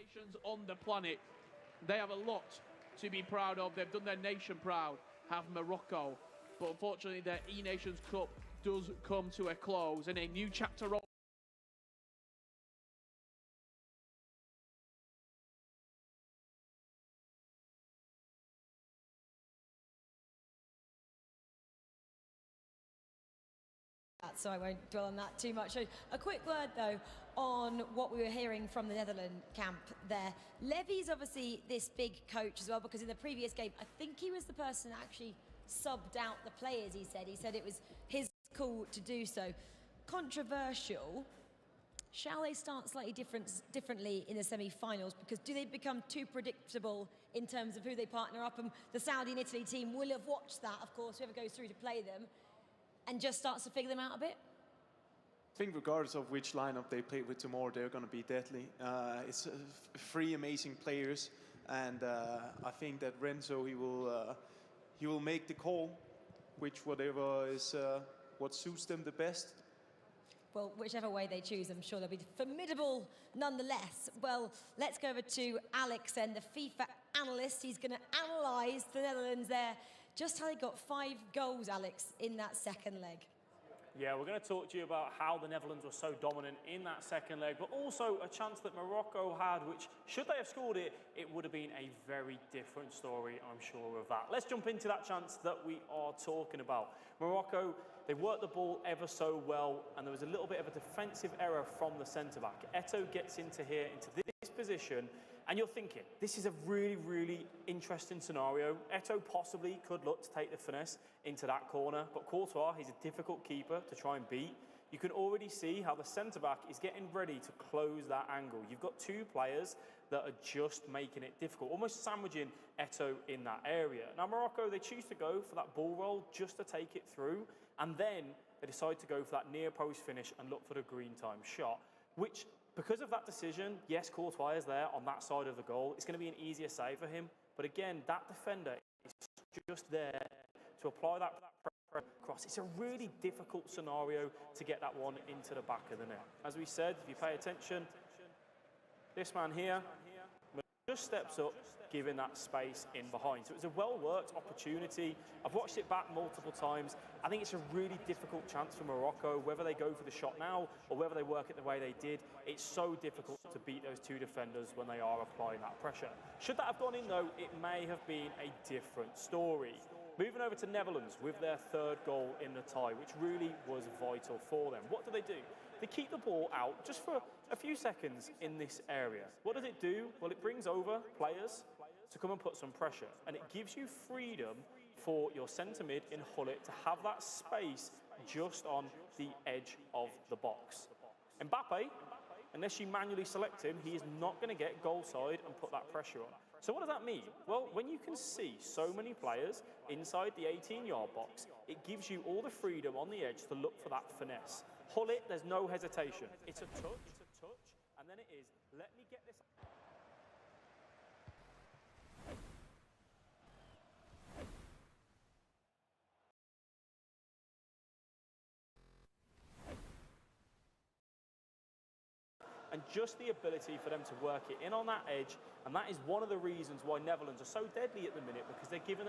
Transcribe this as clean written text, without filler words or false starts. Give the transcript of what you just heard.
nations on the planet, they have a lot to be proud of. They've done their nation proud, have Morocco. But unfortunately, their E-Nations Cup does come to a close, and a new chapter rolls. So I won't dwell on that too much. So a quick word, though, on what we were hearing from the Netherlands camp there. Levy's obviously this big coach as well, because in the previous game, I think he was the person that actually subbed out the players, he said. He said it was his call to do so. Controversial. Shall they start slightly differently in the semi-finals? Because do they become too predictable in terms of who they partner up? And the Saudi and Italy team will have watched that, of course, whoever goes through to play them, and just starts to figure them out a bit? I think regardless of which lineup they play with tomorrow, they're going to be deadly. It's three amazing players, and I think that Renzo, he will make the call, which whatever is what suits them the best. Well, whichever way they choose, I'm sure they'll be formidable nonetheless. Well, let's go over to Alex and the FIFA analyst. He's going to analyse the Netherlands there. Just how they got 5 goals, Alex, in that second leg. Yeah, we're going to talk to you about how the Netherlands were so dominant in that second leg, but also a chance that Morocco had, which, should they have scored it, it would have been a very different story, I'm sure of that. Let's jump into that chance that we are talking about. Morocco, they worked the ball ever so well, and there was a little bit of a defensive error from the centre-back. Eto'o gets into this position, and you're thinking, this is a really, really interesting scenario. Eto'o possibly could look to take the finesse into that corner, but Courtois, he's a difficult keeper to try and beat. You can already see how the centre-back is getting ready to close that angle. You've got 2 players that are just making it difficult, almost sandwiching Eto'o in that area. Now, Morocco, they choose to go for that ball roll just to take it through, and then they decide to go for that near-post finish and look for the green time shot, which, because of that decision, yes, Courtois is there on that side of the goal. It's going to be an easier save for him. But again, that defender is just there to apply that pressure across. It's a really difficult scenario to get that one into the back of the net. As we said, if you pay attention, this man here just steps up, giving that space in behind. So it was a well-worked opportunity. I've watched it back multiple times. I think it's a really difficult chance for Morocco, whether they go for the shot now or whether they work it the way they did. It's so difficult to beat those 2 defenders when they are applying that pressure. Should that have gone in, though, it may have been a different story. Moving over to Netherlands with their 3rd goal in the tie, which really was vital for them. What do? They keep the ball out just for a few seconds in this area. What does it do? Well, it brings over players to come and put some pressure, and it gives you freedom for your centre mid in Gullit to have that space just on the edge of the box. Mbappe, unless you manually select him, he is not going to get goal side and put that pressure on. So what does that mean? Well, when you can see so many players inside the 18-yard box, it gives you all the freedom on the edge to look for that finesse. Gullit, there's no hesitation. It's a touch, and then it is, let me get this. And just the ability for them to work it in on that edge, and that is one of the reasons why Netherlands are so deadly at the minute, because they're giving